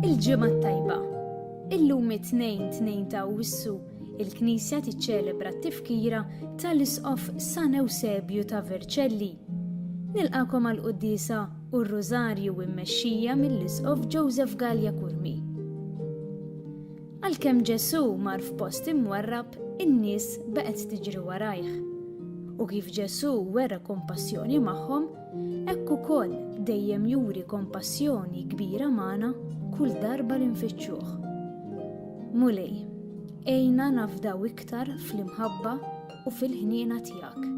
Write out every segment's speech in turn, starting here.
Il-ġimgħa tajba. Illum it-2 ta' Awwissu il-Knisja tiċċelebra t-tifkira tal-Isqof San Ewsebju ta' Vercelli. Nilqakom għall-Qudiesa u r-Rożarju mmexxija mill-Isqof Joseph Gallia Kurmi. Għalkemm Ġesu mar f'post imwarrab, in-nies baqgħet tiġri warajh. U kif Ġesu wera kompassjoni magħhom, hekk ukoll dejjem juri kompassjoni kbira magħna kull darba li nfittxuh. Mulej, ejna nafdaw iktar fl-imħabba u fil-ħniena tiegħek.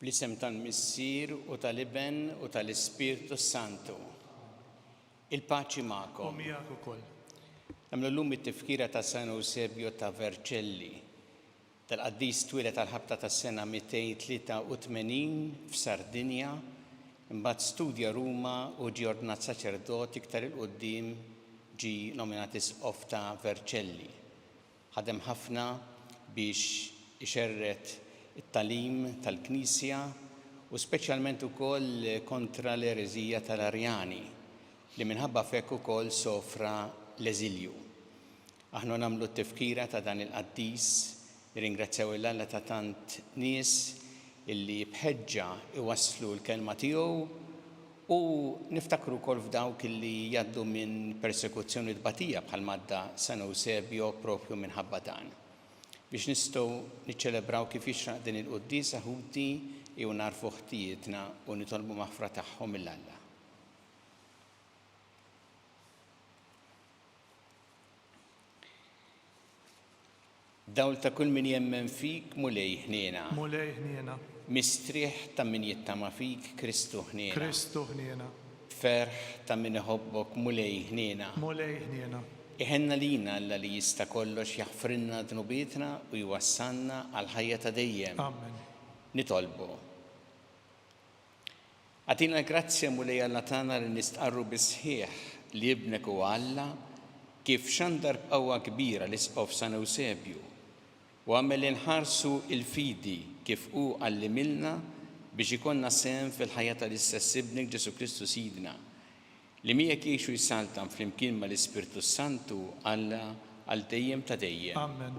Bl-isem tal-Missier u tal-Iben u tal-Ispirtu Santu. Il-paċi magħkom. Miegħek ukoll. Nagħmlu llum it-tifkira ta' San Ewsebju ta' Vercelli, tal-Qaddis twieled tal-ħabta tas-sena 283 f'Sardinja, imbagħad studja Ruma u ġie ordinat saċerdot iktar il-quddiem ġie nominat Isqof ta' Vercelli. Ħadem ħafna biex ixerret it-talim tal-Knisja u speċjalment ukoll kontra l-ereżija tal-Arjani li minħabba fekk ukoll sofra l-eżilju. Aħna nagħmlu t-tifkira ta' dan il-qaddis, nirringrazzjaw il-Alla ta' tant nies illi bħeġġa iwasslu l-kelma tiegħu u niftakru wkoll f'dawk illi jgħaddu minn persekuzzjoni tbatija bħal madda San Ewsebju propju minħabba dan. Biex nistgħu niċċelebraw kif jixraq din il-quddiesa ħuti jew narfu ħtijietna u nitolbu maħfra tagħhom mill-Alla. Dawl ta' kull min jemmen fik mulej ħniena. Mulej ħniena. Mistrieħ ta' min jittama fik Kristu ħniena. Kristu ħniena. Ferħ ta' min iħobbok mulej ħniena. Mulej ħniena. Iħenna lina Alla li jista' kollox jaħfrinna dnubietna u jwassalna għal ħajja ta' dejjem. Amen. Nitolbu. Għatina l-grazzja mulej Alla tagħna li nistqarru bisħieħ li ibnek u Alla kif xandar b'qawwa kbira l-Isqof San Ewsebju u għamel inħarsu il-fidi kif hu għallimilna biex ikonna sehem fil-ħajja tal-istess ibnek Ġesu Kristu Sidna li miegħek jgħixu jsaltam flimkien mal-Ispirtu Santu Alla għal dejjem ta' dejjem. Amen.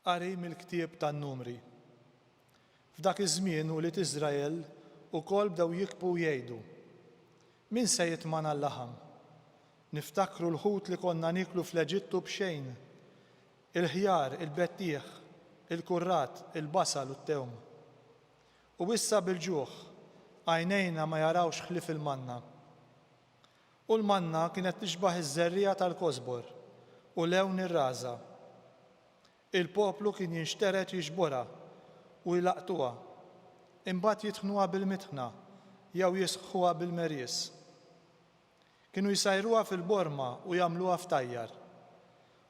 Qari mill-ktieb tan-Numri. F'dak iż-żmien ulied Iżrael ukoll bdew jikbu jgħidu: min se jitmana l-laħam? Niftakru l-ħut li konna niklu fl-Eġittu b'xejn, il-ħjar, il-bettieħ, il-kurrat, il-basal u t-tewm. U issa bil-ġuħ, għajnejna ma jarawx ħlif il-manna. U l-manna kienet tixbaħ iż-żerrija tal-kosbor u lewn ir-raża. Il-poplu kien jinxteret jiġbora u jlaqtuha, imbagħad jitħnuha bil-mitħna jew jisħħuha bil-merjes. Kienu jsajruha fil-borma u jagħmluha f'tajjar.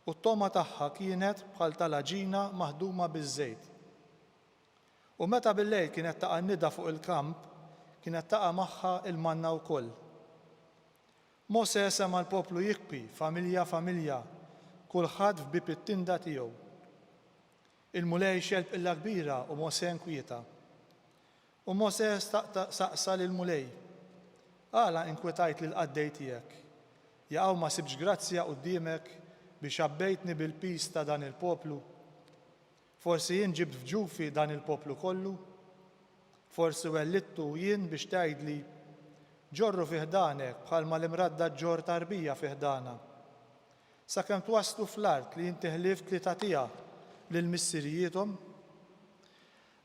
U t-toma tagħha kienet bħal tal-aġina maħduma biż-żejt. U meta bil-lejl kienet taqa' nida fuq il-kamp, kienet taqa' magħha il-manna wkoll. Mose sema l-poplu jikbi familja familja, kulħadd f'bib it-tinda tiegħu. Il-mulej xelb illa kbira u Mose nkwieta. U Mose saqsa lill-mulej: għala inkwetajt lil qaddej tiegħek, jaqgħu ma sibx grazzja quddiemek biex abbejtni bil-pis ta' dan il-poplu? Forsi jien ġibt f'ġufi dan il-poplu kollu? Forsi wellittu jien biex tgħidli ġorru fih danek bħalma l-imradda ġor tarbija fih dana. Sakemm twaslu fl-art li inti ħlift li tagħtiha lill-missirijiethom?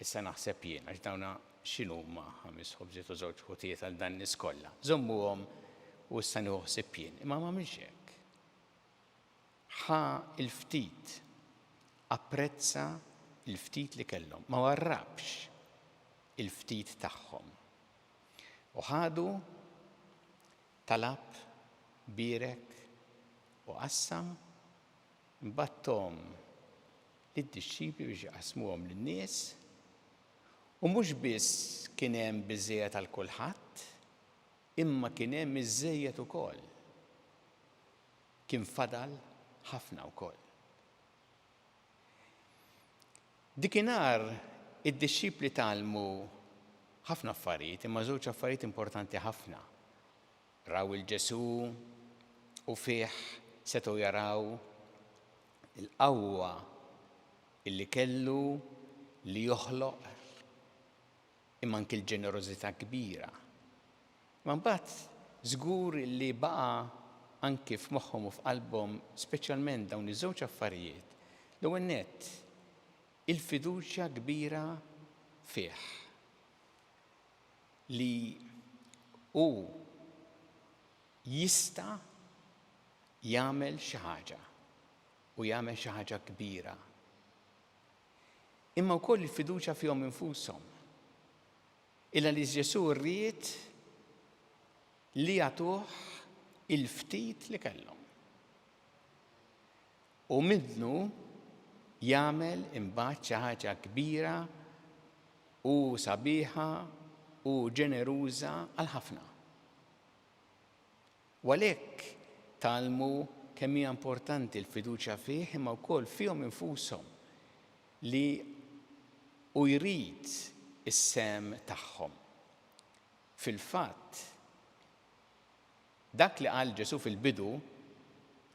Issa naħseb jien, għax dawna x'inhuma 5 ħobżiet u 2 ħutijiet għal dan nies kollha. Żommuhom u issa nuħseb jien, imma m'għamilx hekk. Ħa il-ftit, apprezza il-ftit li kellhom, ma warrabx il-ftit tagħhom. U ħadu talab birek u qassam imbattom lid-dixxipli biex jaqsmuhom lin-nies u mhux biss kien hemm biżżejjed għal kulħadd, imma kien hemm iżżejjed ukoll. Kien fadal ħafna wkoll. Dikinhar id-dixxipli talmu ħafna affarijiet, imma żewġ affarijiet importanti ħafna. Raw il-Ġesu u fih setgħu jaraw il-qawwa illi kellu li joħloq imma anke l-ġenerożità kbira. Ma mbagħad żgur li baqa' anke f'moħħhom u f'qalbhom speċjalment dawn iż-żewġ affarijiet. L-ewwel nett il-fiduċja kbira fih li hu jista' jagħmel xi ħaġa u jagħmel xi ħaġa kbira. Imma wkoll il-fiduċja fihom infushom. Illa li Ġesu rried li jagħtuh il-ftit li kellhom. U minnu jagħmel imbagħad xi ħaġa kbira u sabiħa u ġeneruża għal ħafna. U għalhekk talmu kemm hija importanti l-fiduċja fih imma wkoll fihom infushom li u jrid is-sem tagħhom. Fil-fatt, dak li qal Ġesu fil-bidu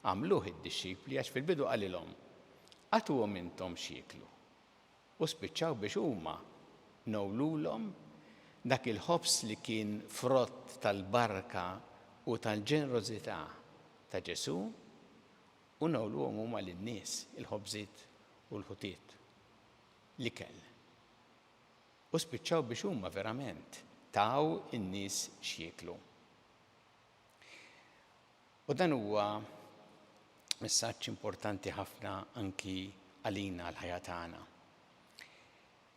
għamluh id-dixxipli għax fil-bidu qalilhom għatuhom intom x'jieklu. U spiċċaw biex huma nowlulhom dak il-ħobs li kien frott tal-barka u tal-ġenerożità ta' Ġesu u nowluhom huma lin-nies il-ħobżiet u l-ħutiet li kell. U spiċċaw biex huma verament taw in-nies x'jieklu. U dan huwa messaġġ importanti ħafna anki għalina l-ħajja tagħna.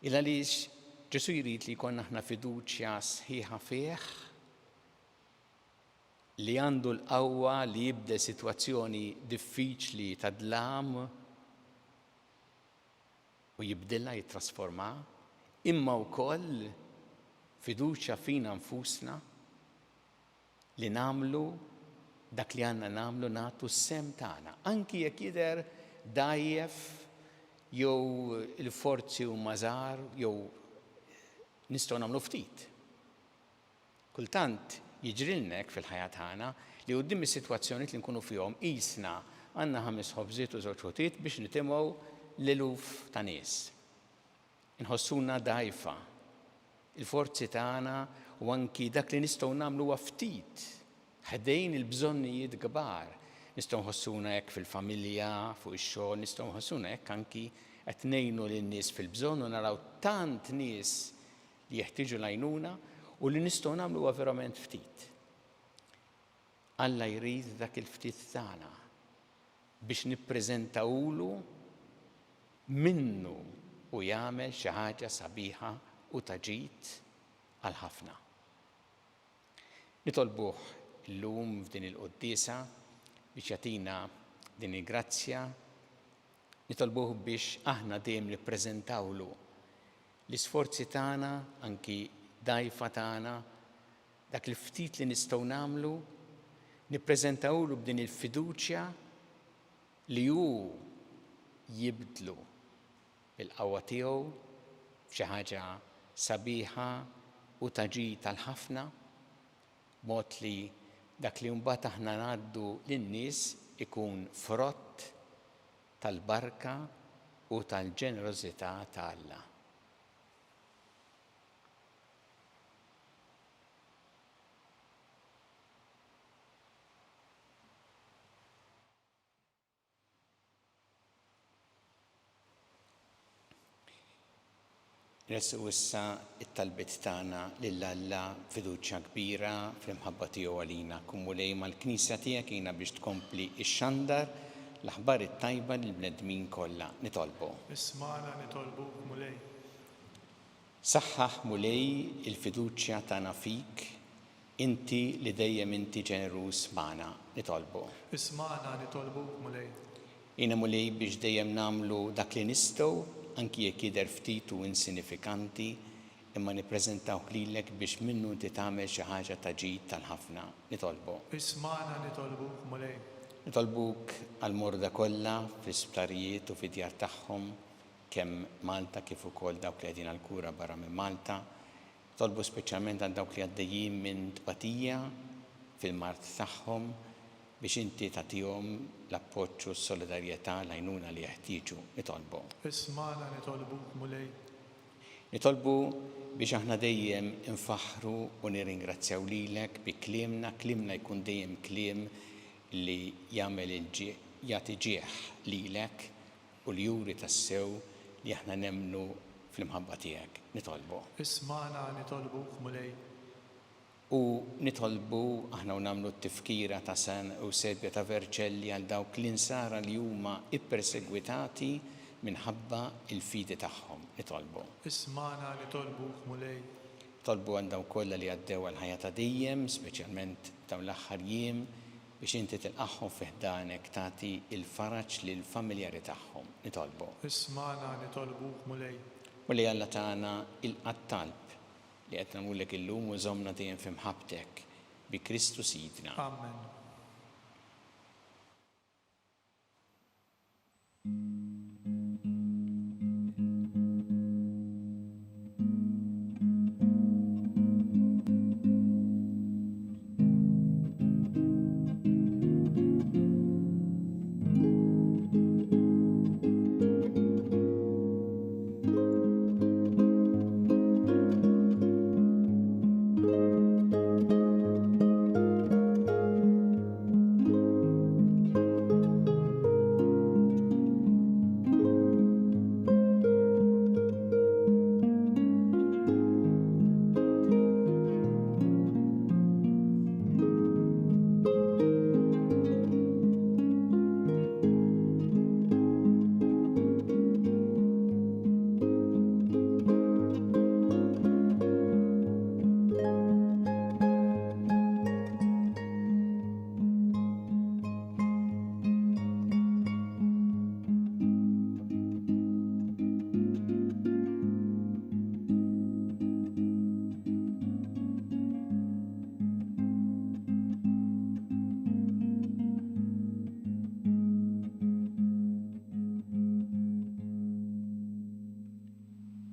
Il għaliex Ġesu jrid li jkollna aħna fiduċja sħiħa fih li għandu l-qawwa li jibdel sitwazzjoni diffiċli ta' dlam u jibdilha jittrasformha, imma wkoll fiduċja fina nfusna li nagħmlu dak li għandna nagħmlu nagħtu s-sem tagħna. Anki jekk jidher dajjef jew il-forzi huma żgħar jew nistgħu nagħmlu ftit. Kultant jiġrilna hekk fil-ħajja tagħna li quddiem is-sitwazzjonijiet li nkunu fihom qisna għandna 5 ħobżiet u 2 ħutiet biex nitimgħu l-eluf ta' nies. Inħossuna dgħajfa. Il-forzi tagħna u anki dak li nistgħu nagħmlu huwa ftit. Ħdejn il-bżonnijiet kbar. Nistgħu nħossuna hekk fil-familja, fuq ix-xogħol, nistgħu nħossuna hekk anki qed ngħinu lin-nies fil-bżonn u naraw tant nies li jeħtieġu l-għajnuna u li nistgħu nagħmlu huwa verament ftit. Alla jrid dak il-ftit tagħna biex nippreżentawlu minnu u jagħmel xi ħaġa sabiħa u taġid għal ħafna. Nitolbuh illum f'din il-quddiesa biex jagħtina din il-grazzja, nitolbuh biex aħna dejjem nippreżentawlu l-isforzi tagħna, anki dgħajfa tagħna, dak il-ftit li nistgħu nagħmlu, nippreżentawlu b'din il-fiduċja li hu jibdlu il-qawwa tiegħu f'xi ħaġa sabiħa u taġid tal-ħafna, mod li dak li mbagħad aħna ngħaddu lin-nies ikun frott tal-barka u tal-ġenerożità ta' Alla. Nessu issa it-talbit tagħna lill-Alla fiduċja kbira fl-imħabba tiegħu għalina. Kumulej mal-Knisja tiegħek jiena biex tkompli x-xandar l-aħbar it-tajba lill-bnedmin kollha nitolbu. Ismana nitolbuk mulej. Saħħaħ mulej il-fiduċja tagħna fik, inti li dejjem inti ġenerus magħna nitolbu. Ismana nitolbuk mulej. Jiena mulej biex dejjem nagħmlu dak li nistgħu anki jekk jidher ftit u insinifikanti, imma nippreżentawh lilek biex minnu inti tagħmel xi ħaġa ta' ġid tal-ħafna nitolbu. Ismana nitolbuk mulej. Nitolbuk għall-morda kollha fl-isptarijiet u fid-djar tagħhom kemm Malta kif ukoll dawk li qegħdin għall-kura barra minn Malta. Nitolbu speċjalment għal dawk li għaddejjin minn tbatija fil-mart tagħhom biex inti tagħtihom l-appoġġ u s-solidarjetà l-għajnuna li jeħtieġu nitolbu. Ismana nitolbuk mulej. Nitolbu biex aħna dejjem infaħru u nirringrazzjaw lilek bi kliemna jkun dejjem kliem li jagħmel jagħti ġieħ lilek u li juri tassew li aħna nemmnu fl-imħabba tiegħek nitolbu. Ismana nitolbuk mulej. U nitolbu aħna u nagħmlu t-tifkira ta' San Eusebio ta' Vercelli għal dawk l-insara li huma ippersegwitati minħabba il-fidi tagħhom nitolbu. Ismana nitolbuk mulej. Tolbu għal dawk kollha li għaddew għal ħajja ta' dejjem, speċjalment dawn l-aħħar jiem biex inti tilqaħħom fi ħdanek tagħti il-faraġ lil familjari tagħhom nitolbu. Ismana nitolbuk mulej. U li Alla tagħna il-qattalb li qed nagħmlulek illum u żommna dejjem f'imħabbtek bi Kristu Sidna. Amen.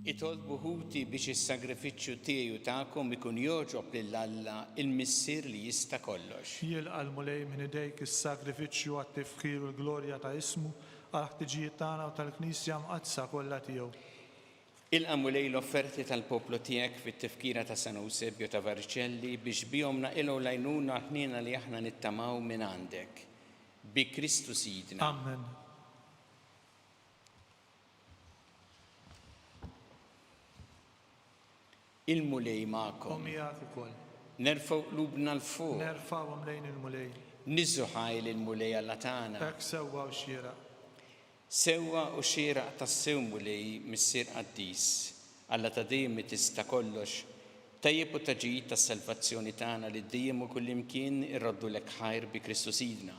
Itolbu ħuti biex is-sagrifiċċju tiegħu tagħkom ikun jogħġob lill-Alla il-Missier li jista' kollox. Jilqa' l-mulej minn idejk is-sagrifiċċju għat-tifkir u l-glorja ta' ismu għal ħtiġijiet tagħna u tal-Knisja mqaddsa kollha tiegħu. Ilqa' mulej l-offerti tal-poplu tiegħek fit-tifkira ta' San Eusebio ta' Vercelli biex bihom naqilgħu l-għajnuna ħniena li aħna nittamaw minn għandek. Bi Kristu Sidna. Amen. Il-mulej magħkom. Omijak ukoll. Nerfgħu qlubna l-fuq. Nerfgħuhom lejn il-mulej. Niżżu ħajl il-mulej Alla tagħna. Hekk sewwa u xieraq. Sewwa u xieraq tas-sew mulej Missier Qaddis. Alla ta' dejjem tista' kollox. Tajjeb u taġid tas-salvazzjoni tagħna li dejjem u kullimkien irroddu lek ħajr bi Kristu Sidna.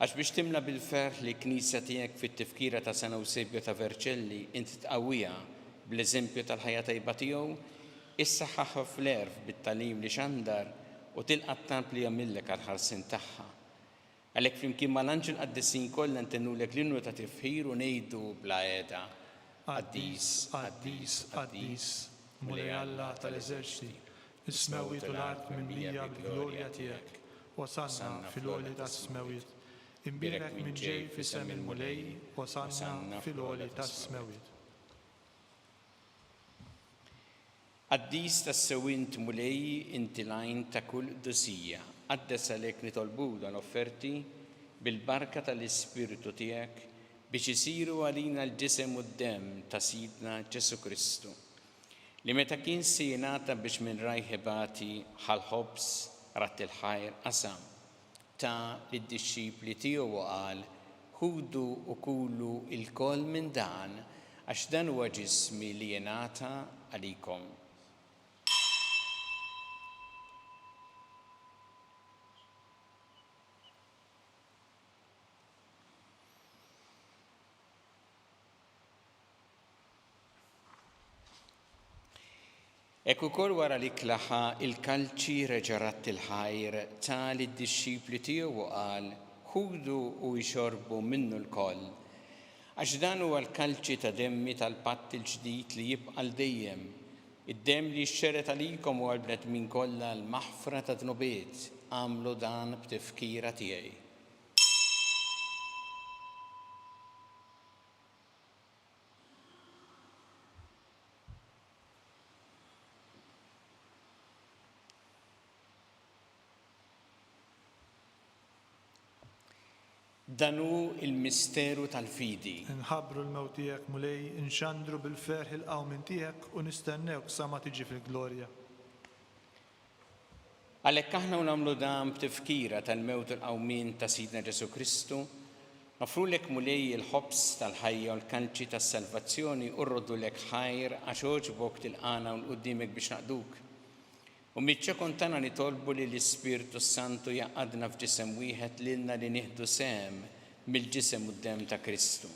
Għax biex timla bil-ferħ li Knisja tiegħek fit-tifkira ta' San Eusebio ta' Vercelli inti tqawwiha bl-eżempju tal-ħajja tajba tiegħu, issa ħaħħa fl-erf bit-talim li xandar u tilqa' t-talb li jagħmilek għall-ħarsien tagħha. Għalhekk flimkien mal-anġel qaddisin kollha ntennulek l-innu ta' tifħir u ngħidu bla qiegħda. Qaddis, qaddis, qaddis, mulej Alla tal-eżerċiti, is-smewwiet u l-art mimlija bil-glorja tiegħek. Wasanna fil-għoli tas-smewwiet. Imbirek minn ġej f'isem il-mulej, wasanna fil-għoli tas-smewwiet. Qaddis tas-sewwint mulej inti lajn ta' kull qdusija. Qaddes għalhekk nitolbu l-offerti bil-barka tal-Ispiritu tiegħek biex isiru għalina l-ġisem u d-demm ta' Sidna Ġesu Kristu li meta kien si jingħata biex minn rajħibati ħal-ħobs rat il-ħajr qasam ta' lid-dixxipli tiegħu u qal ħudu u kulu il-koll minn dan għax dan huwa ġismi li jingħata għalikom. Ek ukoll wara li klaħa il-kalċi reġa' rat il-ħajr ta' lid-dixxipli tiegħu u qal ħudu u jxorbu minnu l-koll. Għax dan huwa l-kalċi ta' demmi tal-patt il-ġdid li jibqa' l dejjem. Id-demm li xxeret għalikom u għall-bnedmin kollha l-maħfra ta' dnubiet għamlu dan b'tifkira tiegħi. Danu il-misteru tal-fidi. Nħabbru l-mewt tiegħek mulej, nxandru bil-ferħ il-qawmin tiegħek u nistennewk sa ma tiġi fil-glorja. Għalhekk aħna nagħmlu dan b'tifkira tal-mewt il-qawmin ta' Sidna Ġesu Kristu, nofrulek mulej il-ħobs tal-ħajja u l-kalċi tas-salvazzjoni u rroddulek ħajr għax oġbok tilqana u l-qudiemek biex naqduk. U mitċa kontana nitolbu li l-Ispirtu Santu jaqadna f'ġisem wieħed lilna li nieħdu sem mill-ġisem u d-dem ta' Kristu.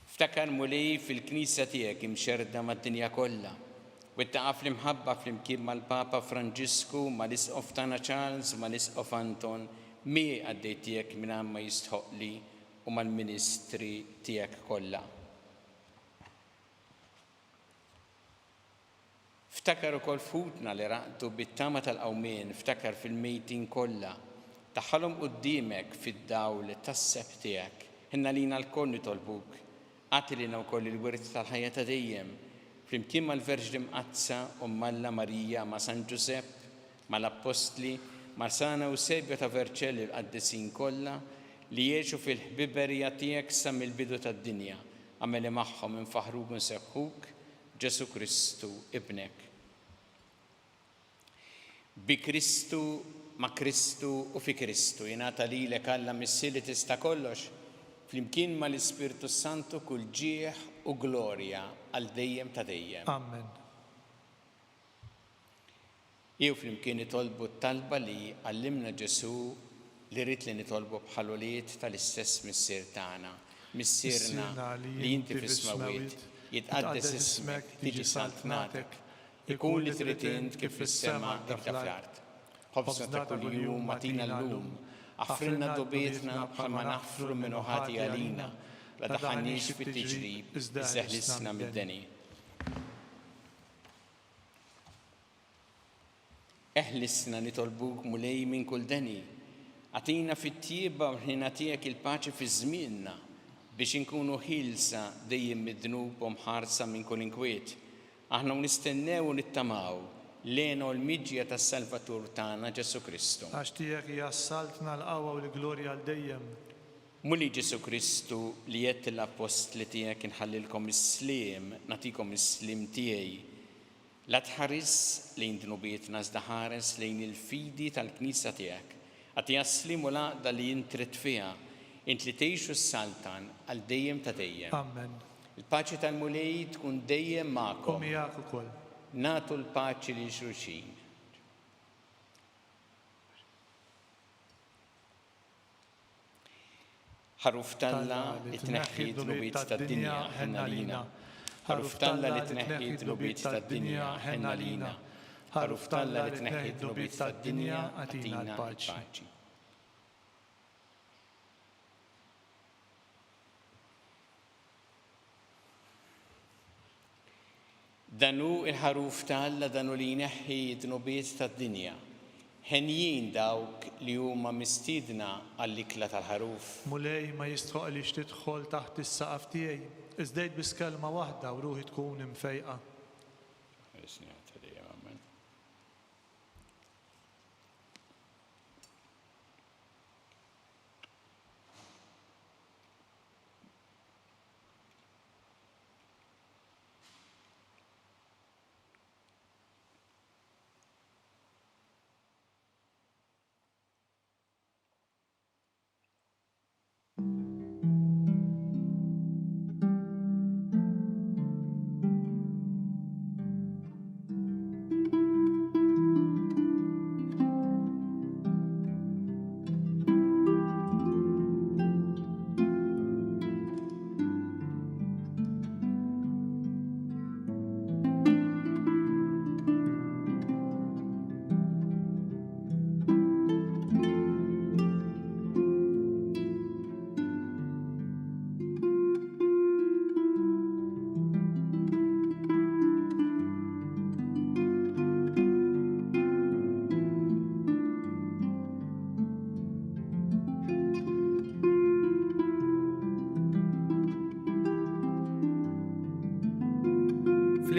Ftakar mulej fil-Knisja tiegħek imxerda mad-dinja kollha u ttaqaf l-imħabba flimkien mal-Papa Franġisku, mal-Isqof tagħna Charles, mal-Isqof Anton, mi għaddej tiegħek minn ma jistħoqli u mal-Ministri tiegħek kollha. Ftakar ukoll futna li raqtu bit-tama tal-qawmien, ftakar fil-mejtin kollha, taħħalhom quddiemek fid-dawl tas-seb tiegħek. Ħinna lina l-koll nitolbuk, għati lina wkoll il-wirt tal-ħajja ta' dejjem, flimkien mal-Verġni Mqazza u Malla Marija ma' San Ġusepp, mal-Apostli, ma' Sana Eusebio ta' Verċelli l-qaddisin kollha li jgħixu fil-ħbiberija tiegħek sa mill-bidu tad-dinja, għameli magħhom infaħruk u nseħħuk Ġesu Kristu ibnek. Bi Kristu, ma' Kristu u fi Kristu jingħata lilek Alla missi li tista' kollox, flimkien mal-Ispirtu Santu kull ġieħ u glorja għal dejjem ta' dejjem. Amen. Jew flimkien nitolbu t-talba li għallimna Ġesu li rrid li nitolbu bħal wlied tal-istess missier tagħna, missierna li inti fis-smawiet jitqaddes ismek, tiġi saltnatek, ikun li trid int kif fis-sema dak fl-art. Ħobżna ta' kuljum atina llum, aħfrilna dubietna bħalma naħfru minn ħati għalina, la daħħalniex fit-tiġrib, iżeħlisna mid-deni. Eħlisna nitolbuk mulej minn kull deni, għatina fit-tjieba u ħina tiegħek il-paċi fi żmienna biex inkunu ħilsa dejjem mid-dnub u mħarsa minn kull inkwiet. Aħna nistennew u nittamaw lejna l-miġja tas-Salvatur tagħna Ġesu Kristu. Għax tiegħek hija saltna l-qawwa u l-glorja għal dejjem. Muli Ġesu Kristu li jett l-apostli tiegħek inħallilkom is-sliem, nagħtikom is-sliem tiegħi. La tħares lejn dnubietna iżda ħares lejn il-fidi tal-Knisja tiegħek. Għati jaslim u laqda li jintrid fiha, int li tgħixu s-saltan għal dejjem ta' dejjem. Amen. Il-paċi tal-mulej tkun dejjem magħkom. U miegħek ukoll. Nagħtu l-paċi lil xulxin. Ħaruf Talla li tneħħi d-dnubiet tad-dinja ħenna lina. Ħaruf Talla li tneħħi d-dnubiet tad-dinja ħenna lina. Ħaruf Talla li tneħħi d-dnubiet tad-dinja għatina l-paċi. Danu il-ħaruf Talla danu li jneħħi d-dnubiet tad-dinja. Ħenjin dawk li huma mistiedna għall-ikla tal-ħaruf. Mulej ma jistħoq li tidħol taħt is-saqaf tiegħi. Iżdejt biss kelma waħda u ruħi tkun imfejqa.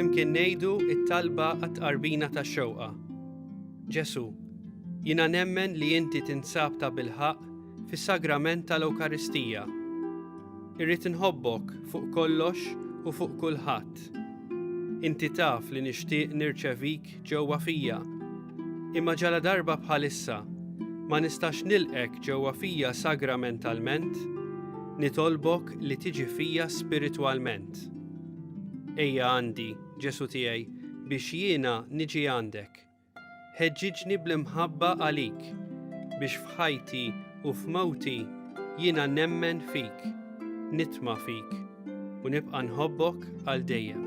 flimkien ngħidu it-talba għat-tqarbina tax-xewqa. Ġesu, jiena nemmen li inti tinsab ta' bilħaq fis-sagrament tal-Ewkaristija. Irrid inħobbok fuq kollox u fuq kulħadd. Inti taf li nixtieq nirċevik ġewwa fija, imma ġala darba bħalissa ma nistax nilqek ġewwa fija sagramentalment, nitolbok li tiġi fija spiritwalment. Ejja għandi, Ġesu tiegħi, biex jiena niġi għandek. Ħeġġiġni bl-imħabba għalik, biex f'ħajti u f'mewti jiena nemmen fik, nitma' fik u nibqa' nħobbok għal dejjem.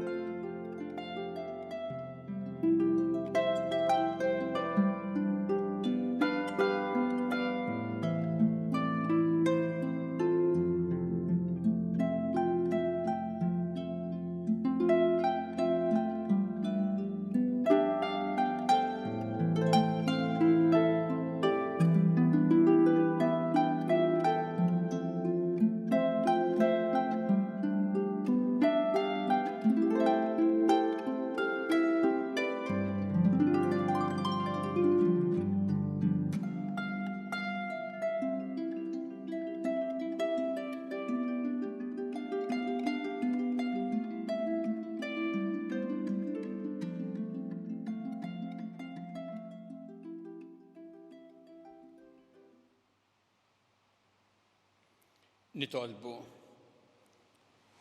Nitolbu.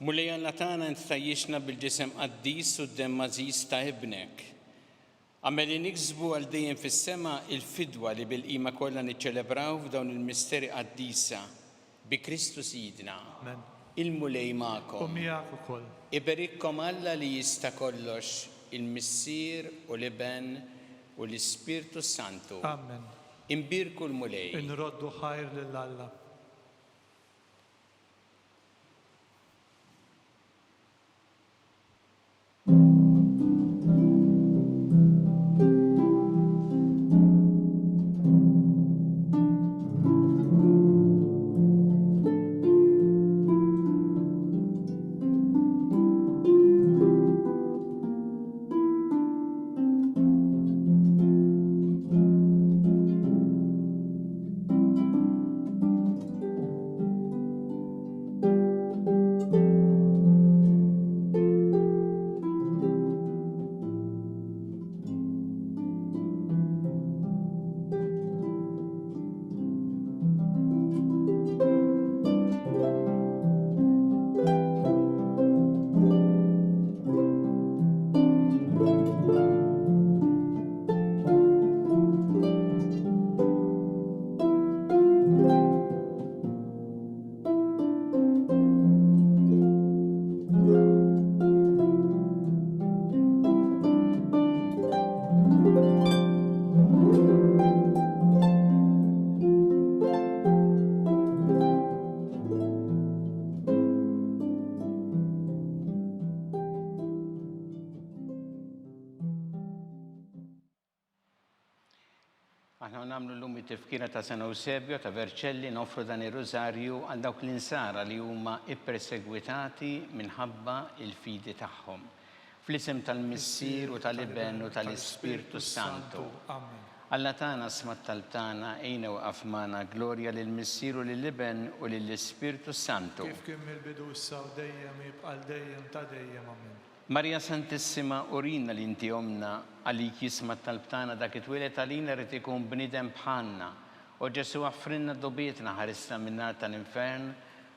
Mulejja tagħna ntajjixna bil-ġisem qaddis u d-demm mażiż ta' ibnek. Għamel li niksbu għal dejjem fis-sema il-fidwa li bil-qima kollha niċċelebraw f'dawn il-misteri qaddisa bi Kristu Sidna. Il-mulej magħkom. U miegħek ukoll. Iberikkom Alla li jista' kollox, il-Missier u l-Iben u l-Ispirtu Santu. Amen. Imbirku l-mulej. Inroddu ħajr lil Alla. Aħna nagħmlu llum it-tifkira ta' San Eusebio ta' Vercelli nofru dan ir-Rożarju għal dawk l-insara li huma ippersegwitati minħabba il-fidi tagħhom. Fl-isem tal-Missier u tal-Iben u tal-Ispirtu Santu. Alla tagħna smat tal-tana ejna waqaf magħna glorja lill-Missier u lill-Iben u lill-Ispirtu Santu. Kif kien mill-bidu issa u dejjem jibqa' dejjem ta' dejjem amen. Marja Santissima, urina li inti omna għalik jisma tal-btana dak it-twilet għalina rrid ikun bnidem bħalna. U Ġesu għaffrinna dobietna ħarissa minnar tal-infern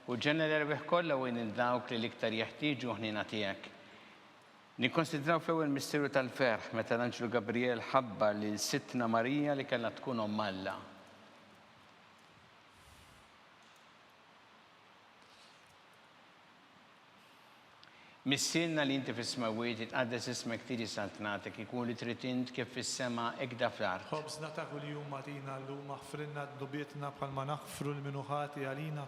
u ġenna l-erbieħ kollha wejn il-dawk li l-iktar jeħtieġu ħnina tiegħek. Nikkonsidraw fl-ewwel misteru tal-ferħ meta l-Anġlu Gabriel ħabbar lil Sittna Marija li kellha tkun omm Alla. Missilna li inti fis-smawiet itqaddes ismek tiġi santnatek ikun li trid int kif fis-sema hekk fl-art. Ħobżna ta' kuljum magħtina llum aħfrinna d-dubietna bħalma naħfru l-minuħati għalina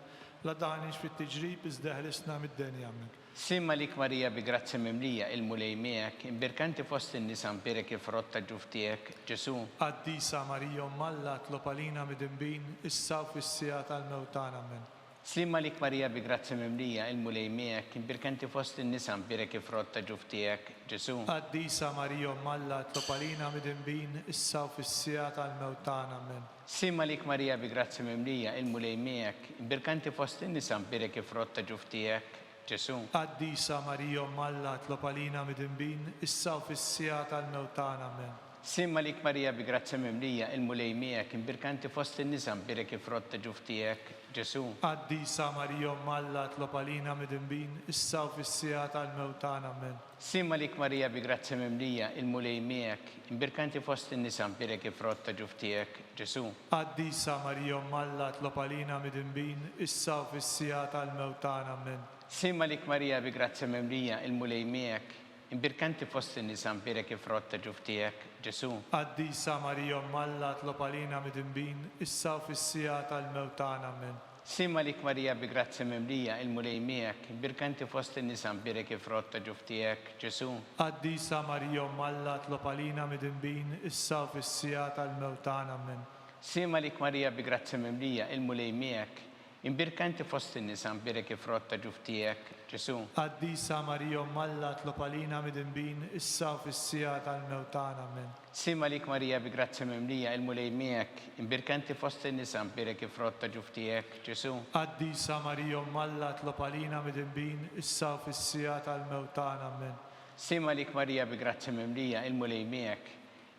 la daħniex fit-tiġrib iżda ħlisna mid-denja hemmhekk. Simma lik Marija bi grazzi mimlija il-mulej miegħek imbirkanti fost in-nisa mpirek kif rotta ġuf tiegħek Ġesu. Qaddisa Marija Omm Alla tlob għalina mid-inbin issa u fis-sija tal-mewt tagħna amen. Slim għalik Marija bi grazzi mimlija il-mulej miegħek, imbirkanti fost in-nisa mbirek ifrott ta' ġuf tiegħek, Ġesu. Qaddisa Marija Malla tlopalina mid-imbin issa u fis-sija tal-mewt tagħna. Amen. Slim għalik Marija bi grazzi mimlija il-mulej miegħek, imbirkanti fost in-nisa mbirek ifrott ta' ġuf tiegħek, Ġesu. Qaddisa Marija Malla tlopalina mid-imbin issa u fis-sija tal-mewt tagħna. Amen. Slim għalik Marija bi grazzi mimlija il-mulej miegħek, imbirkanti fost in-nisa mbirek ifrott ta' ġuf tiegħek, Ġesu. Qaddisa Marija Malla tlopalina mid-imbin issa u fis-sija tal-mewt tagħna. Amen. Slim għalik Marija bi grazzi mimlija il-mulej miegħek, imbirkanti fost in-nisa mbirek ifrott ta' ġuf tiegħek, Ġesu. Qaddisa Marija Malla tlopalina mid-imbin issa u fis-sija tal-mewt tagħna. Amen. Slim għalik Marija bi grazzi mimlija il-mulej miegħek, imbirkanti fost in-nisa mbirek ifrott ta' ġuf tiegħek, Ġesu. Qaddisa Marija Malla tlopalina mid-imbin issa u fis-sija tal-mewt tagħna. Amen. Slim għalik Marija bi grazzi mimlija il-mulej miegħek, imbirkanti fost in-nisa mbirek ifrott ta' ġuf tiegħek, Ġesu. Qaddisa Marija Malla tlopalina mid-imbin issa u fis-sija tal-mewt tagħna. Amen. Slim għalik Marija bi grazzi mimlija il-mulej miegħek, imbirkanti fost in-nisa mbirek ifrott ta' ġuf tiegħek, Ġesu. Qaddisa Marija Malla tlopalina mid-imbin issa u fis-sija tal-mewt tagħna. Amen. Slim għalik Marija bi grazzi mimlija il-mulej miegħek, imbirkanti fost in-nisa mbirek ifrott ta' ġuf tiegħek, Ġesu. Qaddisa Marija Malla tlopalina mid-imbin issa u fis-sija tal-mewt tagħna. Amen. Slim għalik Marija bi grazzi mimlija il-mulej miegħek,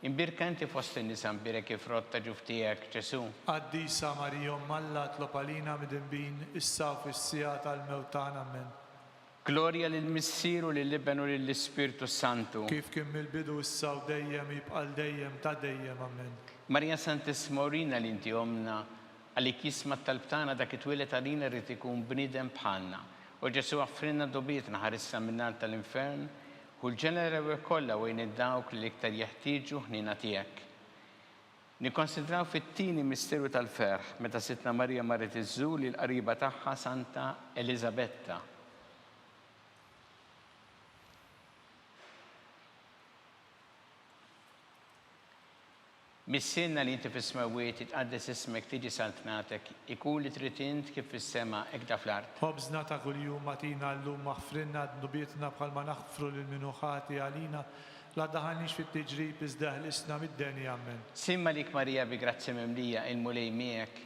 imbirkanti fost in-nisa mbirek ifrott ta' ġuf tiegħek, Ġesu. Qaddisa Marija Malla tlopalina mid-imbin issa u fis-sija tal-mewt tagħna. Amen. Glorja lill-Missieru lill-Iben u lill-Ispirtu Santu. Kif kien mill-bidu issa u dejjem jibqal dejjem ta' dejjem. Amen. Marja Santissima Urina li inti omna, għalik jisma talbtana dak it-twilet għalina rrid ikun bniedem bħalna. U Ġesu għaffrinna dobietna ħarissa minnar tal-infern, u l-ġenera kollha wejn id-dawk li iktar jeħtieġu ħnina tiegħek. Nikkonsidraw fit-tieni misteru tal-ferħ meta Sittna Marija marret iżżur lil qariba tagħha Santa Elisabetta. Missinna li inti fis-smawiet itqaddes ismek tiġi saltnatek, ikun li trid int kif fis-sema hekk fl-art. Ħobżna ta' kuljum magħtina llum maħfrinna dnubietna bħalma naħfru lil minuħati għalina la daħalniex fit-tiġrib iżda ħlisna mid-denja. Amen. Slim għalik Marija bi grazzi mimlija il-mulej miegħek,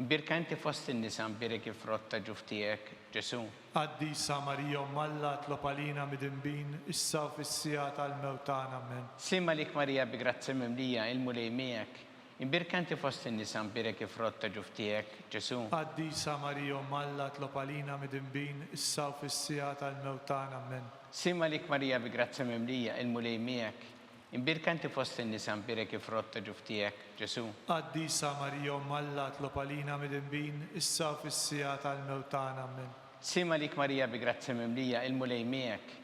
imbirkanti fost in-nisa mbirek ifrott ta' ġuf tiegħek, Ġesu. Qaddisa Marija Malla tlopalina mid-imbin issa u fis-sija tal-mewt tagħna. Amen. Slim għalik Marija bi grazzi mimlija il-mulej miegħek, imbirkanti fost in-nisa mbirek ifrott ta' ġuf tiegħek, Ġesu. Qaddisa Marija Malla tlopalina mid-imbin issa u fis-sija tal-mewt tagħna. Amen. Slim għalik Marija bi grazzi mimlija il-mulej miegħek, imbirkanti fost in-nisa mbirek ifrott ta' ġuf tiegħek, Ġesu. Qaddisa Marija Malla tlopalina mid-imbin issa u fis-sija tal-mewt tagħna. Amen. Slim għalik Marija bi grazzi mimlija il-mulej miegħek,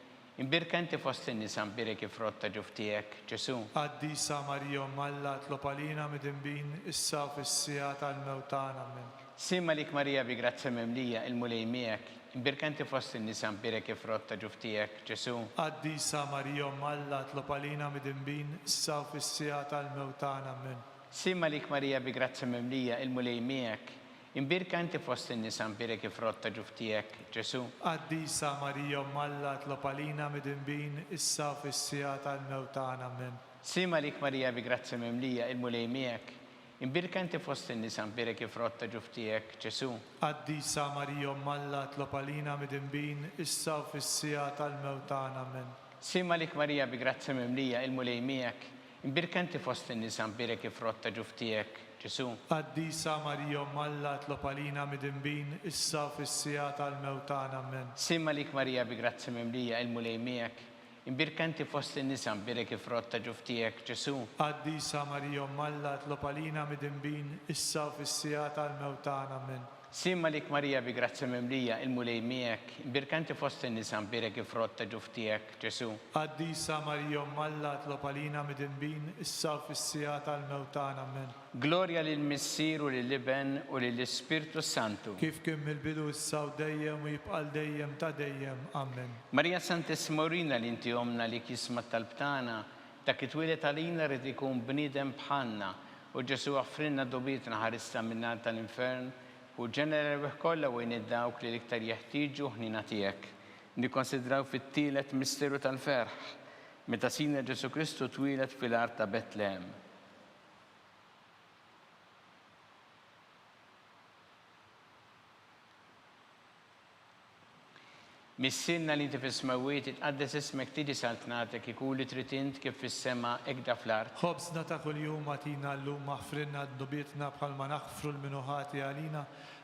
imbirkanti fost in-nisa mbirek ifrott ta' ġuf tiegħek, Ġesu. Qaddisa Marija Malla tlopalina mid-imbin issa u fis-sija tal-mewt tagħna. Amen. Slim għalik Marija bi grazzi mimlija il-mulej miegħek, imbirkanti fost in-nisa mbirek ifrott ta' ġuf tiegħek, Ġesu. Qaddisa Marija Malla tlopalina mid-imbin issa u fis-sija tal-mewt tagħna. Amen. Slim għalik Marija bi grazzi mimlija il-mulej miegħek, imbirkanti fost in-nisa mbirek ifrott ta' ġuf tiegħek, Ġesu. Qaddisa Marija Malla tlopalina mid-imbin issa u fis-sija tal-mewt tagħna. Amen. Slim għalik Marija bi grazzi mimlija il-mulej miegħek, imbirkanti fost in-nisa mbirek ifrott ta' ġuf tiegħek, Ġesu. Qaddisa Marija Malla tlopalina mid-imbin issa u fis-sija tal-mewt tagħna. Amen. Slim għalik Marija bi grazzi mimlija il-mulej miegħek, imbirkanti fost in-nisa mbirek ifrott ta' ġuf tiegħek, Ġesu. Qaddisa Marija Malla tlopalina mid-imbin issa u fis-sija tal-mewt tagħna. Amen. Slim għalik Marija bi grazzi mimlija il-mulej miegħek, imbirkanti fost in-nisa mbirek ifrott ta' ġuf tiegħek, Ġesu. Qaddisa Marija Malla tlopalina mid-imbin issa u fis-sija tal-mewt tagħna. Amen. Slim għalik Marija bi grazzi mimlija il-mulej miegħek, imbirkanti fost in-nisa mbirek ifrott ta' ġuf tiegħek, Ġesu. Qaddisa Marija Malla tlopalina mid-imbin issa u fis-sija tal-mewt tagħna. Amen. Glorja lill-Missieru lill-Iben u lill-Ispirtu Santu. Kif kien mill-bidu issa u dejjem u jibqal dejjem ta' dejjem. Amen. Marija Santissima Urina li inti omna li kisma talbtana, dak it-twilet għalina rrid ikun bniedem bħalna, u Ġesu għaffrinna dobietna ħarissa minnar tal-infern, u ġenerali kollha u dawk li l-iktar jeħtieġu ħnina tiegħek. Nikkonsidraw fit-tielet misteru tal-ferħ, meta Sina Ġesu Kristu twieled fil-art ta' Betlehem. Missinna li inti fis-smawiet itqaddes ismek tiġi saltnatek ikun li trid int kif fis-sema hekk fl-art. خبزنا ta' kuljum atina llum aħfrilna d-dubietna bħalma naħfru l-minuħati għalina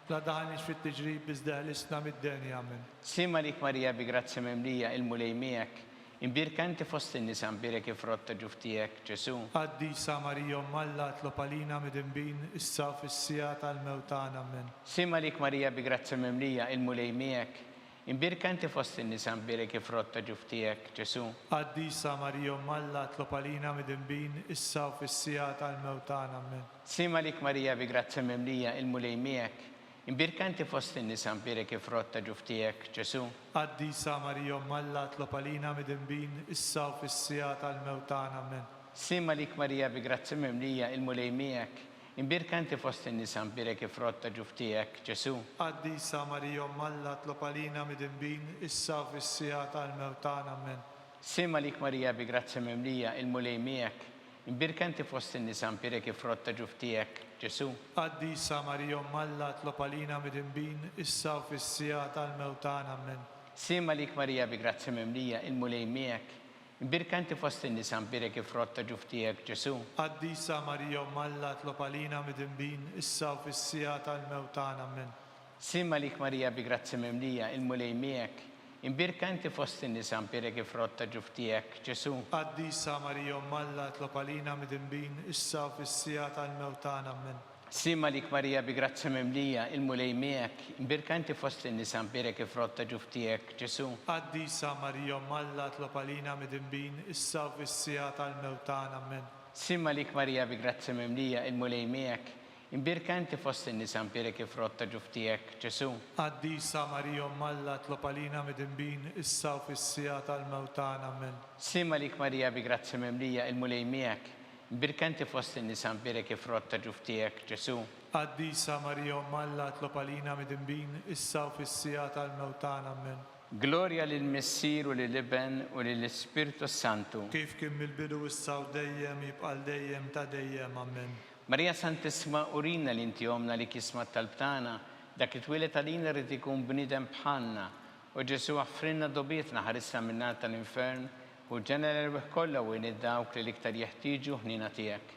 la daħanix fit-tiġrib iżda ħlisna mid-denja amen. Sima lik Marija bi grazzi memlija il-mulej miegħek, imbirka inti fost in-nisa imbirek ifrotta ġuftijek Ġesu. Qaddisa Marija Alla tlob għalina mid-inbin issa fis-sija tal-mewtana amen. Sima lik Marija bi grazzi memlija il-mulej miegħek, imbirka inti fost in-nisa imbirek ifrotta ġuftijek Ġesu. Qaddisa Marija Alla tlob għalina mid-inbin issa fis-sija tal-mewtana amen. Sima lik Marija bi grazzi memlija il-mulej miegħek, imbirka inti fost in-nisa imbirek ifrotta ġuftijek Ġesu. Qaddisa Marija Alla tlob għalina mid-inbin issa fis-sija tal-mewtana amen. Sima lik Marija bi grazzi memlija il-mulej miegħek, imbirka inti fost in-nisa imbirek ifrotta ġuftijek Ġesu. Qaddisa Marija Alla tlob għalina mid-inbin issa fis-sija tal-mewtana amen. Sima lik Marija bi grazzi memlija il-mulej miegħek, imbirka inti fost in-nisa imbirek ifrotta ġuftijek Ġesu. Qaddisa Marija Alla tlob għalina mid-inbin issa fis-sija tal-mewtana amen. Sima lik Marija bi grazzi memlija il-mulej miegħek, imbirka inti fost in-nisa imbirek ifrotta ġuftijek Ġesu. Qaddisa Marija Alla tlob għalina mid-inbin issa fis-sija tal-mewtana amen. Sima lik Marija bi grazzi memlija il-mulej miegħek, imbirka inti fost in-nisa imbirek ifrotta ġuftijek Ġesu. Qaddisa Marija Alla tlob għalina mid-inbin issa fis-sija tal-mewtana amen. Sima lik Marija bi grazzi memlija il-mulej miegħek, imbirka inti fost in-nisa imbirek ifrotta ġuftijek Ġesu. Qaddisa Marija Alla tlob għalina mid-inbin issa fis-sija tal-mewtana amen. Sima lik Marija bi grazzi memlija il-mulej miegħek, imbirka inti fost in-nisa imbirek ifrotta ġuftijek Ġesu. Qaddisa Marija Alla tlob għalina mid-inbin issa fis-sija tal-mewtana amen. Sima lik Marija bi grazzi memlija il-mulej miegħek, imbirka inti fost in-nisa imbirek ifrotta ġuftijek Ġesu. Qaddisa Marija Alla tlob għalina mid-inbin issa fis-sija tal-mewtana amen. Gloria lill-Missier u lill-Iben u lill-Ispirtu Santu. Kif kien mill-bidu issa u dejjem jibqa' dejjem ta' dejjem amen. Marija Santisma urina li inti omna li kisma talbtana, dak it-twilet għalina rrid ikun bniedem bħalna, u Ġesu għaffrinna dobietna ħarisna minnar tal-infern, u ġenerali kollha u dawk li l-iktar jeħtieġu ħnina tiegħek.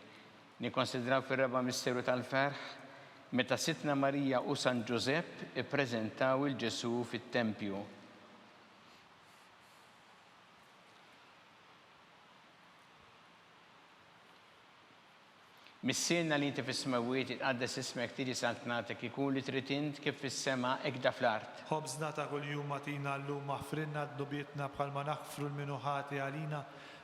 Nikkonsidraw fir-raba misteru tal-ferħ, meta sitna Marija u San Ġusepp ippreżentaw il-Ġesu fit-tempju. Missienna li inti fis-smawiet itqaddes ismek tiġi saltnatek ikun li trid int kif fis-sema hekk fl-art. Ħobżna ta' kuljum atina llum aħfrilna d-dubietna bħalma naħfru l-minuħati għalina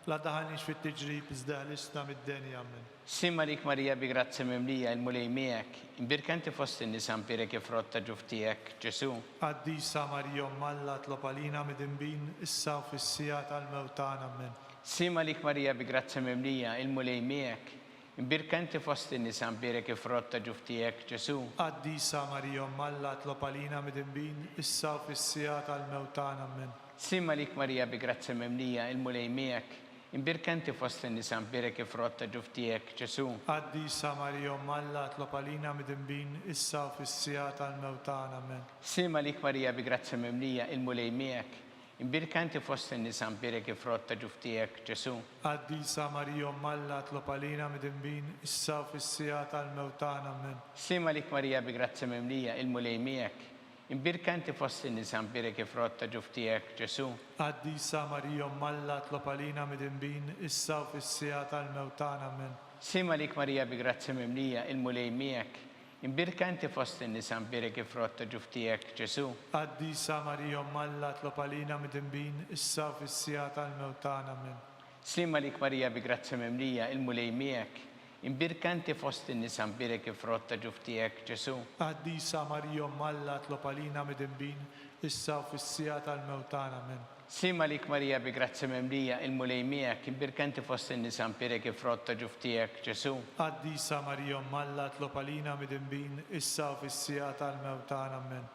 la daħanix fit-tiġrib iżda ħlisna mid-denja amen. Sima lik Marija bi grazzi memlija il-mulej miegħek, imbirka inti fost in-nisa imbirek ifrotta ġuftijek Ġesu. Qaddisa Marija Alla tlob għalina mid-inbin issa fis-sija tal-mewtana amen. Sima lik Marija bi grazzi memlija il-mulej miegħek, imbirka inti fost in-nisa imbirek ifrotta ġuftijek Ġesu. Qaddisa Marija Alla tlob għalina mid-inbin issa fis-sija tal-mewtana amen. Sima lik Marija bi grazzi memlija il-mulej miegħek, imbirka inti fost in-nisa imbirek ifrotta ġuftijek Ġesu. Qaddisa Marija Alla tlob għalina mid-inbin issa fis-sija tal-mewtana amen. Sima lik Marija bi grazzi memlija il-mulej miegħek, imbirka inti fost in-nisa imbirek ifrotta ġuftijek Ġesu. Qaddisa Marija Alla tlob għalina mid-inbin issa fis-sija tal-mewtana amen. Sima lik Marija bi grazzi memlija il-mulej miegħek, imbirka inti fost in-nisa imbirek ifrotta ġuftijek Ġesu. Qaddisa Marija Alla tlob għalina mid-inbin issa fis-sija tal-mewtana amen. Sima lik Marija bi grazzi memlija il-mulej miegħek, imbirka inti fost in-nisa imbirek ifrotta ġuftijek Ġesu. Qaddisa Marija Alla tlob għalina mid-inbin issa fis-sija tal-mewtana amen. Sima lik Marija bi grazzi memlija il-mulej miegħek, imbirkanti fost in-nisa mbirek frott ta' ġuf tiegħek, Ġesu. Qaddisa Marija Malla tlob għalina midinbin, issa u fis-sija tal-mewtana amen. Sima lik Marija bi grazzi memlija il-mulej miegħek, imbirkanti fost in-nisa mbirek frott ta' ġuf tiegħek, Ġesu. Qaddisa Marija Malla tlob għalina midinbin, issa u fis-sija tal-mewtana amen.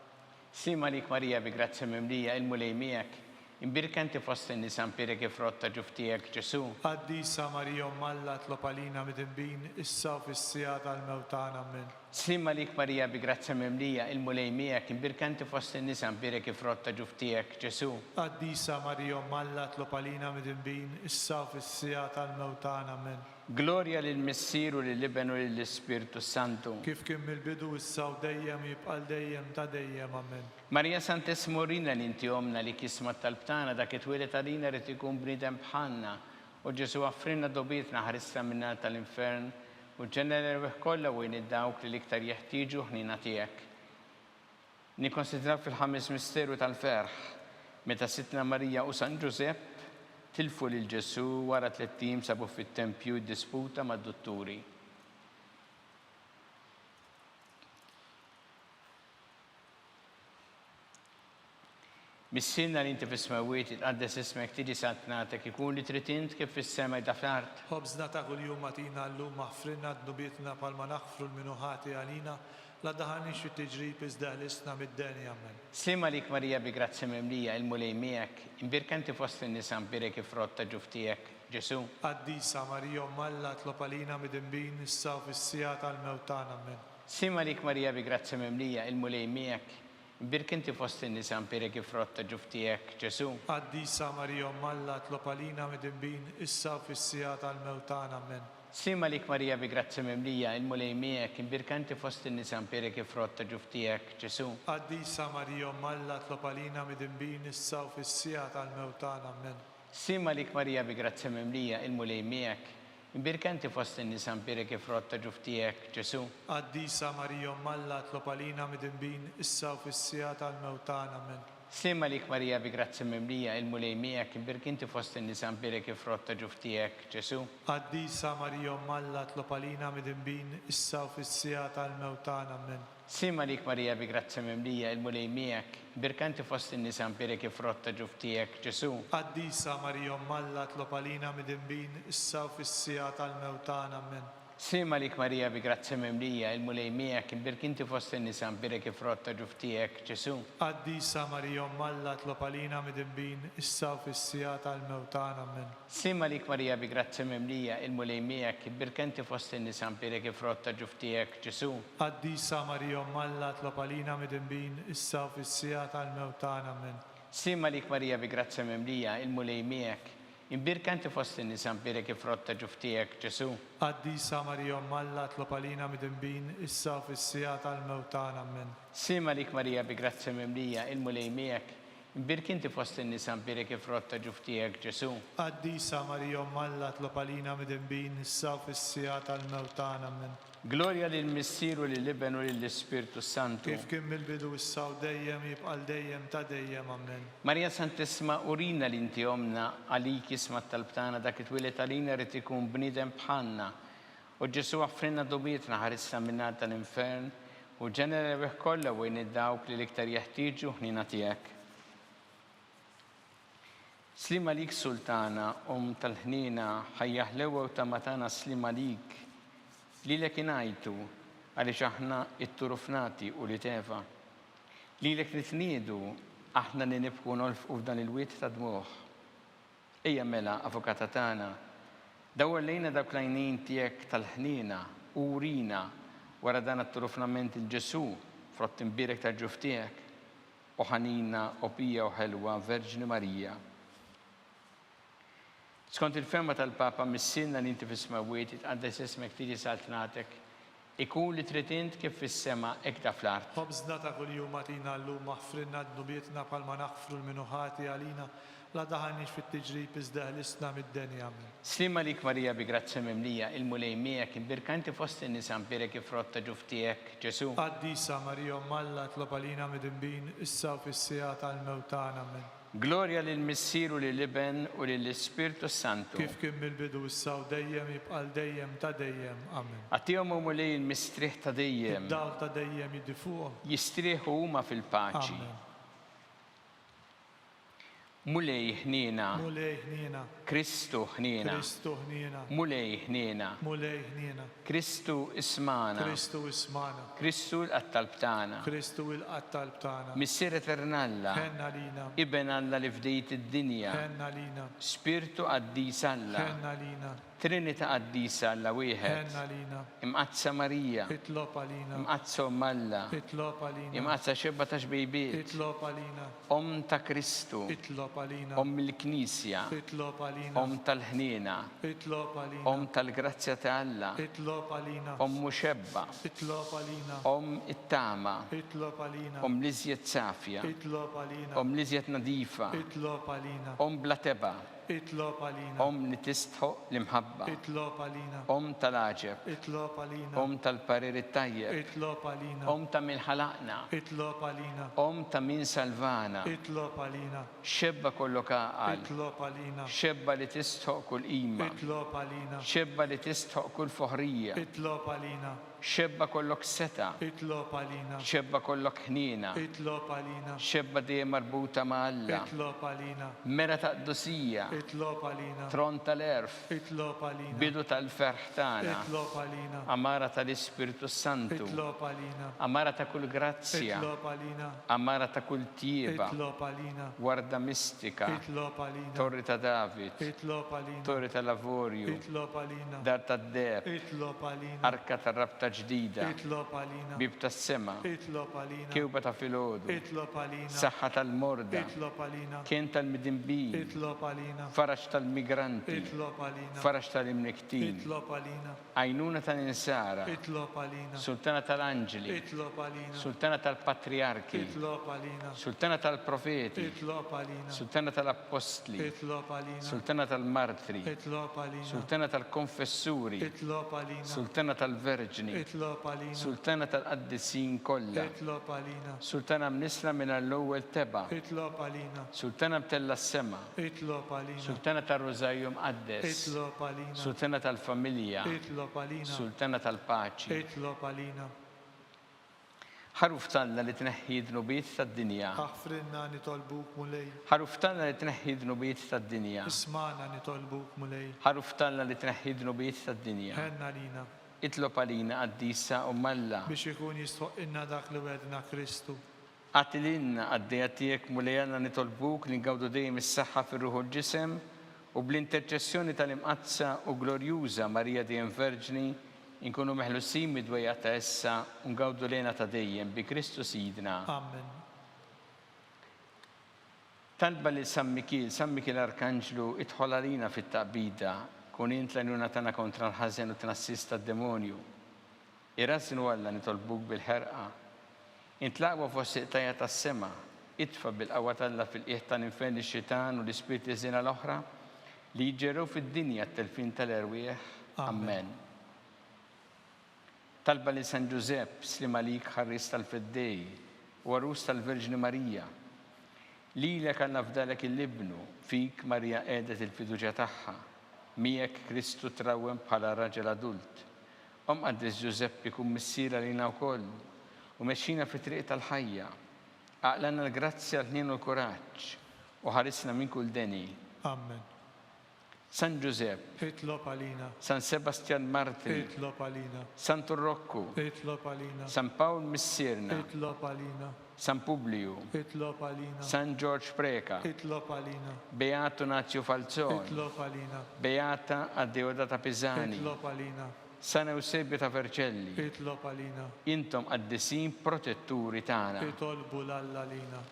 Sima lik Marija bi grazzi memlija il-mulej miegħek, imbirkanti fost in-nisa mbirek frott ta' ġuf tiegħek, Ġesu. Qaddisa Marija Malla tlob għalina midinbin, issa u fis-sija tal-mewtana amen. Sima lik Marija bi grazzi memlija il-mulej miegħek, imbirkanti fost in-nisa mbirek frott ta' ġuf tiegħek, Ġesu. Qaddisa Marija Malla tlob għalina midinbin, issa u fis-sija tal-mewtana amen. Gloria lill-Missier u lill-Iben u lill-Ispirtu Santu. Kif kien mill-bidu issa u dejjem jibqal dejjem ta' dejjem amen. Marija Santissima urina li inti omna li kisma tal-btana dak it-twilet għalina rrid ikun bniedem bħalna u Ġesu għaffrinna dobietna ħarissa minna tal-infern u ġenera kollha wejn id-dawk li l-iktar jeħtieġu ħnina tiegħek. Nikkonsidraw fil-ħames misteru tal-ferħ meta Sitna Marija u San Ġusepp tilfu lil Ġesu wara 3 tim sabu fit-tempju disputa mad-dotturi. Missinna li inti fis-smawiet itqaddes ismek tiġi santnatek ikun li trid int kif fis-sema jdaf l-art. Ħobżna ta' kuljum għatina llum aħfrinna d-nubietna palma naħfru l-minuħati għalina la daħanix fit-tiġrib iżda ħlisna mid-deni amen. Sima lik Marija bi grazzi memlija il-mulej miegħek, imbirkanti fost in-nisa mbirek frott ta' ġuf tiegħek, Ġesu. Qaddisa Marija Malla tlob għalina midinbin, issa u fis-sija tal-mewtana amen. Sima lik Marija bi grazzi memlija il-mulej miegħek, imbirkanti fost in-nisa mbirek frott ta' ġuf tiegħek, Ġesu. Qaddisa Marija Malla tlob għalina midinbin, issa u fis-sija tal-mewtana amen. Sima lik Marija bi grazzi memlija il-mulej miegħek, imbirkanti fost in-nisa mbirek frott ta' ġuf tiegħek, Ġesu. Qaddisa Marija Malla tlob għalina midinbin, issa u fis-sija tal-mewtana amen. Sima lik Marija bi grazzi memlija il-mulej miegħek, imbirkanti fost in-nisa mbirek frott ta' ġuf tiegħek, Ġesu. Qaddisa Marija Malla tlob għalina midinbin, issa u fis-sija tal-mewtana amen. Sima lik Marija bi grazzi memlija il-mulej miegħek, imbirkanti fost in-nisa mbirek frott ta' ġuf tiegħek, Ġesu. Qaddisa Marija Malla tlob għalina midinbin, issa u fis-sija tal-mewtana amen. Sima lik Marija bi grazzi memlija il-mulej miegħek, imbirkanti fost in-nisa mbirek frott ta' ġuf tiegħek, Ġesu. Qaddisa Marija Malla tlob għalina midinbin, issa u fis-sija tal-mewtana amen. Sima lik Marija bi grazzi memlija il-mulej miegħek, imbirkanti fost in-nisa mbirek frott ta' ġuf tiegħek, Ġesu. Qaddisa Marija Malla tlob għalina midinbin, issa u fis-sija tal-mewtana amen. Sima lik Marija bi grazzi memlija il-mulej miegħek, imbirkanti fost in-nisa mbirek frott ta' ġuf tiegħek, Ġesu. Qaddisa Marija Malla tlob għalina midinbin, issa u fis-sija tal-mewtana amen. Sima lik Marija bi grazzi memlija il-mulej miegħek, imbirkanti fost in-nisa mbirek frott ta' ġuf tiegħek, Ġesu. Qaddisa Marija Malla tlob għalina midinbin, issa u fis-sija tal-mewtana amen. Sima lik Marija bi grazzi memlija il-mulej miegħek, imbirkanti fost in-nisa mbirek frott ta' ġuf tiegħek, Ġesu. Qaddisa Marija Malla tlob għalina midinbin, issa u fis-sija tal-mewtana amen. Gloria lill-Missier u lill-Iben u lill-Ispirtu Santu. Kif kien mill-bidu issa u dejjem jibqal dejjem ta' dejjem amen. Marija Santissima urina li inti omna għalik isma tal-btana dak it-twilet għalina rrid ikun bniedem bħalna u Ġesu għaffrinna dobietna ħarissa minna tal-infern u ġenera kollha wejn id-dawk li l-iktar jeħtieġu ħnina tiegħek. Slima lik Sultana, tal-ħnina, ħajjaħlewa u tamatana slima lik, li lek inajtu għaliex aħna it-turufnati u li tefa. Li lek nitniedu aħna li nibku nolfqu f'dan il-wiet ta' dmuħ. Ejja mela, avukata tagħna, dawar lejna dawk l-għajnejn tiegħek tal-ħnina u urina wara dan it-turufnament il-Ġesu frott imbirek ta' ġuf tiegħek u ħanina u pija u ħelwa Verġni Marija. Skont il-ferma tal-Papa missinna li inti fis-smawiet itqaddes ismek tiġi saltnatek, ikun li trid int kif fis-sema hekk ta' fl-art. Ħobżna ta' kuljum għatina llum aħfrinna d-nubietna palma naħfru l-minuħati għalina la daħanix fit-tiġrib iżda ħlisna mid-deni amen. Slima lik Marija bi grazzi memlija il-mulej miegħek, imbirkanti fost in-nisa mbirek frott ta' ġuf tiegħek, Ġesu. Qaddisa Marija Malla tlob għalina midinbin, issa u fis-sija tal-mewtana amen. Glorja lil Missier u lil Iben u lil Spiritu Santu. kif kien mill-bidu issa u dejjem jibqal dejjem ta' dejjem. Amen. Għatihom u mulej il-mistrieħ ta' dejjem. Dawl ta' dejjem jiddi fuqhom. Jistrieħu huma fil-paċi. Amen. Mulej ħnina. Mulej ħnina. Kristu ħnina. Kristu ħnina. Mulej ħnina. Mulej ħnina. Kristu ismana. Kristu ismana. Kristu l-qattalb tagħna. Kristu il-qattalb tagħna. Missier Eternalla. Ħenna lina. Iben Alla li fdejt id-dinja. Ħenna lina. Spiritu Qaddis Alla. Ħenna lina. Trinita Qaddis Alla wieħed. Ħenna lina. Imqazza Marija. Itlob għalina. Imqazza Alla. Itlob għalina. Imqazza xebba ta' xbejbiet. Itlob għalina. Om ta' Kristu. Itlob għalina. Om il-Knisja. Itlob għalina. Om tal-ħnina. Itlob għalina. Om tal-grazzja ta' Alla. Itlob għalina. Om muxebba. Itlob għalina. Om it-tama. Itlob għalina. Om liżjed safja. Itlob għalina. Om liżjed nadifa. Itlob għalina. Om blateba. Itlob għalina. Om li tistħoq l-imħabba. Itlob għalina. Om tal-aġeb. Itlob għalina. Om tal-parir it-tajjeb. Itlob għalina. Om ta' min ħalaqna. Itlob għalina. Om ta' min salvana. Itlob għalina. Xebba kollok għaqal. Itlob għalina. Xebba li tistħoq kull ima. Itlob għalina. Xebba li tistħoq kull foħrija. Itlob għalina. Xebba kollok seta. Itlob għalina. Xebba kollok ħnina. Itlob għalina. Xebba dejjem marbuta ma' Alla. Itlob għalina. Mera ta' qdusija. Itlob għalina. Tron tal-erf. Itlob għalina. Bidu tal-ferħ tagħna. Itlob għalina. Amara tal-Ispiritu Santu. Itlob għalina. Amara ta' kull grazzja. Itlob għalina. Amara ta' kull tieba. Itlob għalina. Warda mistika. Itlob għalina. Torri ta' David. Itlob għalina. Torri ta' Lavorju. Itlob għalina. Dar ta' Deb. Itlob għalina. Arka ta' rabta ġdida. Itlob għalina. Bib ta' sema. Itlob għalina. Kewba ta' filodu. Itlob għalina. Saħħa tal-morda. Itlob għalina. Kien tal-midinbin. Itlob għalina. Farax tal-migranti. Itlob għalina. Farax tal-imniktin. Itlob għalina. Għajnuna tal-insara. Itlob għalina. Sultana tal-anġeli. Itlob għalina. Sultana tal-patriarki. Itlob għalina. Sultana tal-profeti. Itlob għalina. Sultana tal-apostli. Itlob għalina. Sultana tal-martri. Itlob għalina. Sultana tal-konfessuri. Itlob għalina. Sultana tal-verġni. Itlob għalina. Sultana tal-qaddisin kollha. Itlob għalina. Sultana mnisla minn l-ewwel teba. Itlob għalina. Sultana btella s-sema. Itlob għalina. Sultana tal-Rożarju Mqaddes. Itlob għalina. Sultana tal-familja. Itlob għalina. Sultana tal-paċi. Itlob għalina. Ħaruf tagħna li tneħħi d-nubiet tad-dinja. Ħafrinna nitolbuk mulej. Ħaruf tagħna li tneħħi d-nubiet tad-dinja. Ismana nitolbuk mulej. Ħaruf tagħna li tneħħi d-nubiet tad-dinja. Ħenna lina. Itlob għalina qaddisa u Malla. Biex ikun jistħoq inna dak li wedna Kristu. Għatilinna għaddejja tiegħek mulejana nitolbuk li ngawdu dejjem is-saħħa fir-ruħu l-ġisem u bl-interċessjoni tal-imqazza u glorjuża Marija dejjem Verġni inkunu meħlusin mid-dwejja ta' issa u ngawdu lejna ta' dejjem bi Kristu Sidna. Amen. Talba li San Mikil Arkanġlu idħol għalina fit-taqbida kun int l-għajnuna tagħna kontra l-ħażen u tnassista d-demonju. Irasnu Alla nitolbuk bil-ħerqa. Int laqwa fost iqtajja tas-sema, itfa' bil-qawwa talla fil-qiegħ tal-infern ix-xitan u l-ispirti żina l-oħra li jġerru fid-dinja t-telfin tal-erwieħ. Amen. Talba li San Giusepp slim għalik ħarris tal-Feddej u għarus tal-Verġni Marija. Lilek għandna fdalek il-libnu, fik Marija qiegħdet il-fiduċja tagħha, miegħek Kristu trawwem bħala raġel adult. Qaddis Giuseppe kun missiera lina wkoll u mexxina fit-triq tal-ħajja. Aqlanna l-grazzja l-ħnien u l-kuraġġ u ħarisna minn kull deni. Amen. San Giuseppe, Itlob għalina. San Sebastian Martri, Itlob għalina. San Turrocco, Itlob għalina. San Paul Missierna, Itlob għalina. San Publiu, Itlob għalina. San George Preka, Itlob għalina. Beato Nazio Falzone, Itlob għalina. Beata Addeodata Pisani, Itlob għalina. San Eusebio ta' Vercelli. Itlob għalina. Intom qaddisin protetturi tagħna. Itolbu l-Alla lina.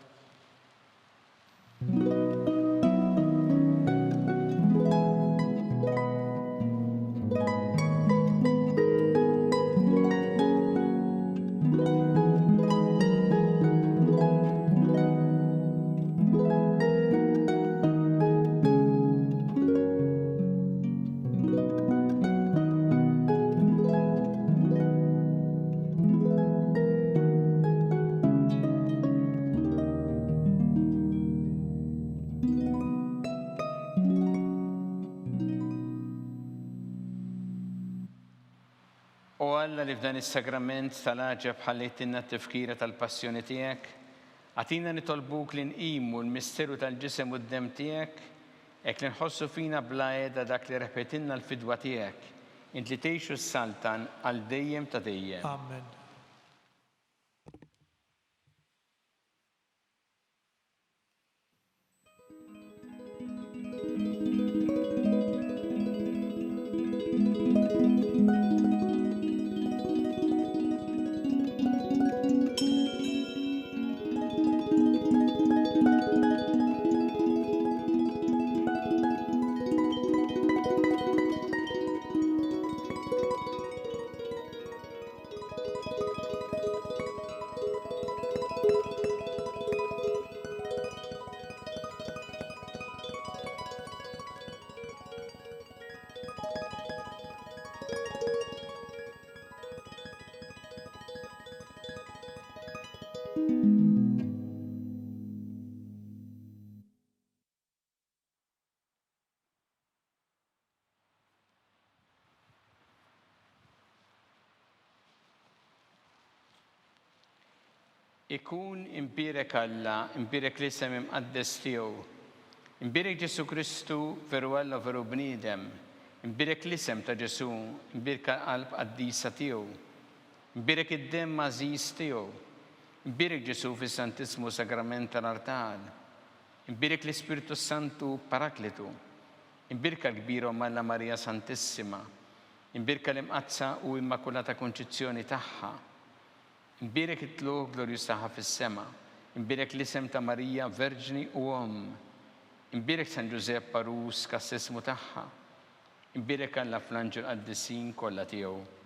U Alla li f'dan is-sagrament tal-għaġeb ħallejtilna t-tifkira tal-passjoni tiegħek, għatina nitolbuk li nqimu l-misteru tal-ġisem u d-dem tiegħek, hekk li nħossu fina bla għeda dak li repetilna l-fidwa tiegħek, int li tgħixu s-saltan għal dejjem ta' dejjem. Amen. Ikun imbirek Alla, imbirek l-isem imqaddes tiegħu, imbirek Ġesu Kristu veru Alla veru bniedem, imbirek l-isem ta' Ġesu, imbirek qalb qaddisa tiegħu, imbirek id-dem mażiż tiegħu, imbirek Ġesu fis-Santismu Sagrament tal-Artal, imbirek l-Ispiritu Santu Paraklitu, imbirek l-kbira Alla Marija Santissima, imbirek l-imqazza u immakulata konċizzjoni tagħha. Imbirek it-tluq glorjuż tagħha fis-sema, imbirek l-isem ta' Marija Verġni u imbirek San Giuseppe Parus kas-sismu tagħha, imbirek Alla fl-anġel qaddisin kollha tiegħu.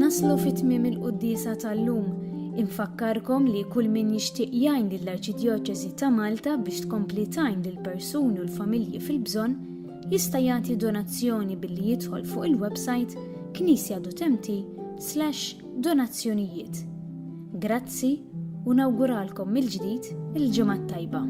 Naslu fit-tmiem il-Qudiesa tal-lum, infakkarkom li kull min jixtieq jgħin lill-Arċidjoċesi ta' Malta biex tkompli tgħin lill-persuni u l-familji fil-bżonn jista' jagħti donazzjoni billi jidħol fuq il-website knisja.mt/donazzjonijiet. Grazzi u nawguralkom mill-ġdid il-ġimgħa tajba.